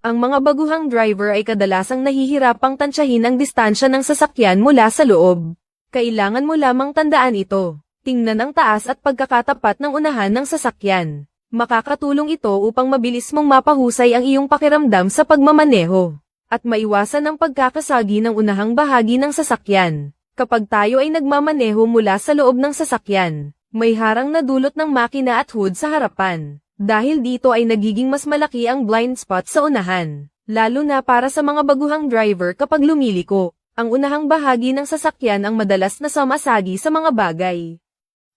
Ang mga baguhang driver ay kadalasang nahihirapang tansyahin ang distansya ng sasakyan mula sa loob. Kailangan mo lamang tandaan ito. Tingnan ang taas at pagkakatapat ng unahan ng sasakyan. Makakatulong ito upang mabilis mong mapahusay ang iyong pakiramdam sa pagmamaneho. At maiwasan ang pagkakasagi ng unahang bahagi ng sasakyan. Kapag tayo ay nagmamaneho mula sa loob ng sasakyan, may harang na dulot ng makina at hood sa harapan. Dahil dito ay nagiging mas malaki ang blind spot sa unahan, lalo na para sa mga baguhang driver kapag lumiliko. Ang unahang bahagi ng sasakyan ang madalas na sumasagi sa mga bagay.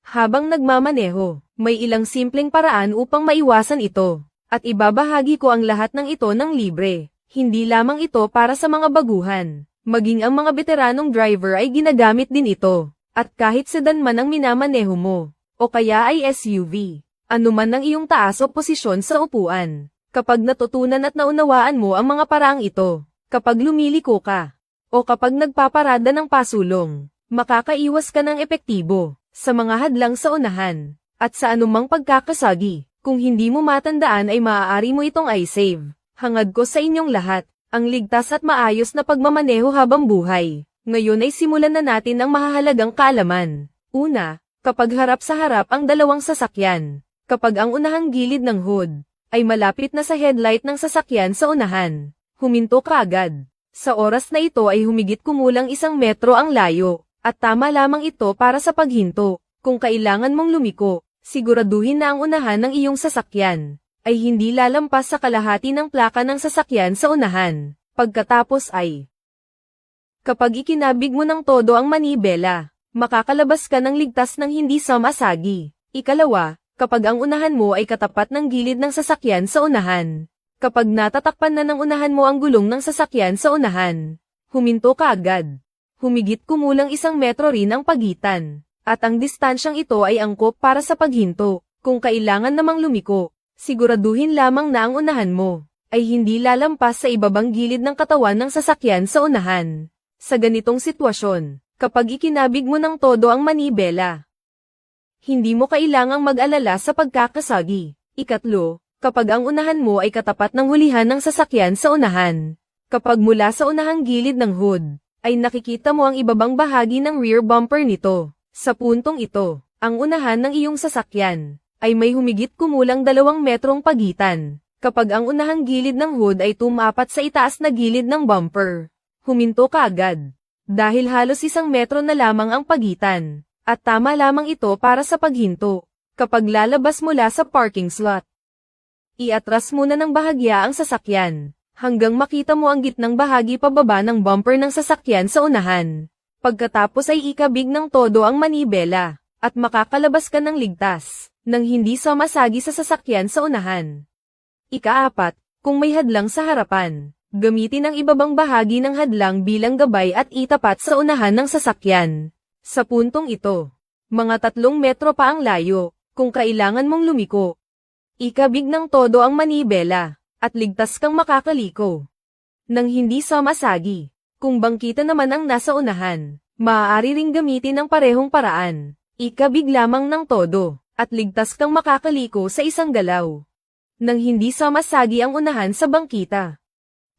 Habang nagmamaneho, may ilang simpleng paraan upang maiwasan ito, at ibabahagi ko ang lahat ng ito ng libre. Hindi lamang ito para sa mga baguhan, maging ang mga veteranong driver ay ginagamit din ito, at kahit sedan man ang minamaneho mo, o kaya ay SUV. Ano man ang iyong taas o posisyon sa upuan. Kapag natutunan at naunawaan mo ang mga paraang ito, kapag lumiliko ka, o kapag nagpaparada ng pasulong, makakaiwas ka ng epektibo sa mga hadlang sa unahan, at sa anumang pagkakasagi. Kung hindi mo matandaan ay maaari mo itong i-save. Hangad ko sa inyong lahat, ang ligtas at maayos na pagmamaneho habang buhay. Ngayon ay simulan na natin ang mahahalagang kaalaman. Una, kapag harap sa harap ang dalawang sasakyan. Kapag ang unahang gilid ng hood ay malapit na sa headlight ng sasakyan sa unahan, huminto ka agad. Sa oras na ito ay humigit kumulang 1 metro ang layo, at tama lamang ito para sa paghinto. Kung kailangan mong lumiko, siguraduhin na ang unahan ng iyong sasakyan ay hindi lalampas sa kalahati ng plaka ng sasakyan sa unahan. Pagkatapos ay, kapag ikinabig mo ng todo ang manibela, makakalabas ka ng ligtas ng hindi sumasagi. Ikalawa, kapag ang unahan mo ay katapat ng gilid ng sasakyan sa unahan. Kapag natatakpan na ng unahan mo ang gulong ng sasakyan sa unahan, huminto ka agad. Humigit kumulang 1 metro rin ang pagitan, at ang distansyang ito ay angkop para sa paghinto. Kung kailangan namang lumiko, siguraduhin lamang na ang unahan mo ay hindi lalampas sa ibabang gilid ng katawan ng sasakyan sa unahan. Sa ganitong sitwasyon, kapag ikinabig mo ng todo ang manibela, hindi mo kailangang mag-alala sa pagkakasagi. Ikatlo, kapag ang unahan mo ay katapat ng hulihan ng sasakyan sa unahan. Kapag mula sa unahang gilid ng hood, ay nakikita mo ang ibabang bahagi ng rear bumper nito. Sa puntong ito, ang unahan ng iyong sasakyan ay may humigit kumulang 2 metrong pagitan. Kapag ang unahang gilid ng hood ay tumapat sa itaas na gilid ng bumper, huminto ka agad. Dahil halos 1 metro na lamang ang pagitan. At tama lamang ito para sa paghinto. Kapag lalabas mula sa parking slot, iatras muna ng bahagya ang sasakyan, hanggang makita mo ang gitnang bahagi pababa ng bumper ng sasakyan sa unahan. Pagkatapos ay ikabig ng todo ang manibela, at makakalabas ka ng ligtas, nang hindi sumasagi sa sasakyan sa unahan. Ika-4, kung may hadlang sa harapan, gamitin ang ibabang bahagi ng hadlang bilang gabay at itapat sa unahan ng sasakyan. Sa puntong ito, mga 3 metro pa ang layo, kung kailangan mong lumiko. Ikabig ng todo ang manibela, at ligtas kang makakaliko. Nang hindi sumasagi, kung bangkita naman ang nasa unahan, maaari ring gamitin ang parehong paraan. Ikabig lamang ng todo, at ligtas kang makakaliko sa isang galaw. Nang hindi sumasagi ang unahan sa bangkita.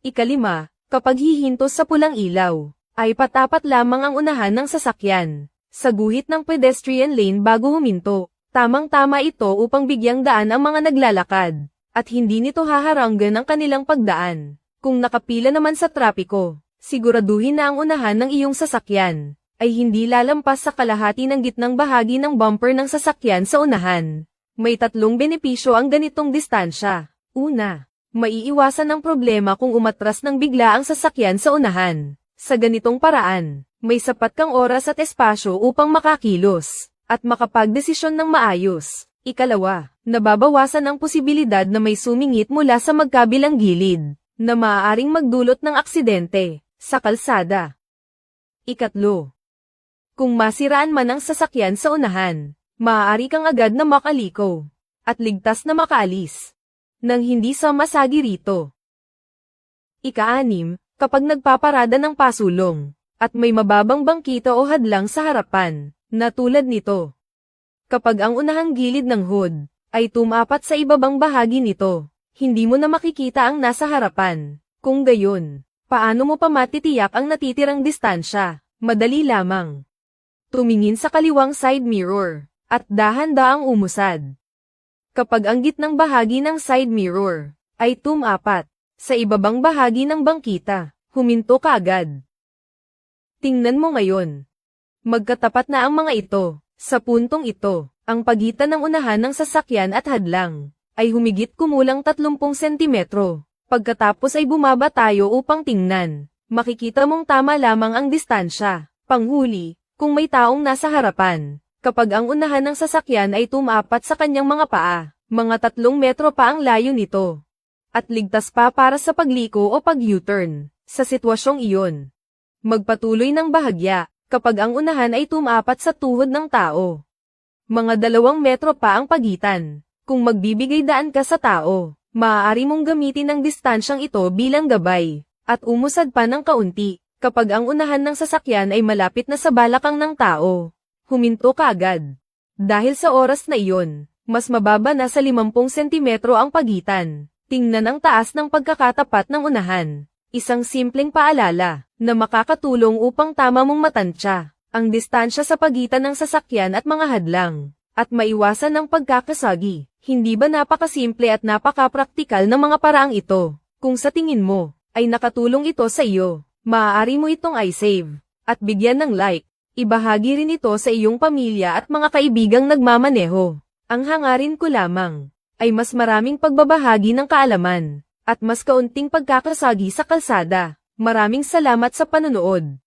Ika-5, kapag hihinto sa pulang ilaw, ay patapat lamang ang unahan ng sasakyan sa guhit ng pedestrian lane bago huminto. Tamang-tama ito upang bigyang daan ang mga naglalakad, at hindi nito haharanggan ang kanilang pagdaan. Kung nakapila naman sa trapiko, siguraduhin na ang unahan ng iyong sasakyan ay hindi lalampas sa kalahati ng gitnang bahagi ng bumper ng sasakyan sa unahan. May 3 benepisyo ang ganitong distansya. Una, maiiwasan ang problema kung umatras ng bigla ang sasakyan sa unahan. Sa ganitong paraan, may sapat kang oras at espasyo upang makakilos, at makapagdesisyon ng maayos. Ikalawa, nababawasan ang posibilidad na may sumingit mula sa magkabilang gilid, na maaaring magdulot ng aksidente sa kalsada. Ikatlo, kung masiraan man ang sasakyan sa unahan, maaari kang agad na makaliko, at ligtas na makaalis, nang hindi sumasagi rito. Ika-6, kapag nagpaparada ng pasulong, at may mababang bangkita o hadlang sa harapan, na tulad nito. Kapag ang unahang gilid ng hood ay tumapat sa ibabang bahagi nito, hindi mo na makikita ang nasa harapan. Kung gayon, paano mo pa matitiyak ang natitirang distansya? Madali lamang. Tumingin sa kaliwang side mirror, at dahan-daang umusad. Kapag ang gitnang bahagi ng side mirror ay tumapat sa ibabang bahagi ng bangkita, huminto ka agad. Tingnan mo ngayon. Magkatapat na ang mga ito. Sa puntong ito, ang pagitan ng unahan ng sasakyan at hadlang ay humigit kumulang 30 sentimetro. Pagkatapos ay bumaba tayo upang tingnan. Makikita mong tama lamang ang distansya. Panghuli, kung may taong nasa harapan. Kapag ang unahan ng sasakyan ay tumapat sa kanyang mga paa, mga 3 metro pa ang layo nito. At ligtas pa para sa pagliko o pag-U-turn. Sa sitwasyong iyon, magpatuloy ng bahagya kapag ang unahan ay tumapat sa tuhod ng tao. Mga 2 metro pa ang pagitan. Kung magbibigay daan ka sa tao, maaari mong gamitin ang distansyang ito bilang gabay, at umusad pa ng kaunti kapag ang unahan ng sasakyan ay malapit na sa balakang ng tao. Huminto ka agad. Dahil sa oras na iyon, mas mababa na sa 50 sentimetro ang pagitan. Tingnan ang taas ng pagkakatapat ng unahan. Isang simpleng paalala na makakatulong upang tama mong matansya ang distansya sa pagitan ng sasakyan at mga hadlang, at maiwasan ang pagkakasagi. Hindi ba napakasimple at napakapraktikal ng mga paraang ito? Kung sa tingin mo ay nakatulong ito sa iyo, maaari mo itong i-save at bigyan ng like. Ibahagi rin ito sa iyong pamilya at mga kaibigang nagmamaneho. Ang hangarin ko lamang ay mas maraming pagbabahagi ng kaalaman, at mas kaunting pagkakasagi sa kalsada. Maraming salamat sa panonood.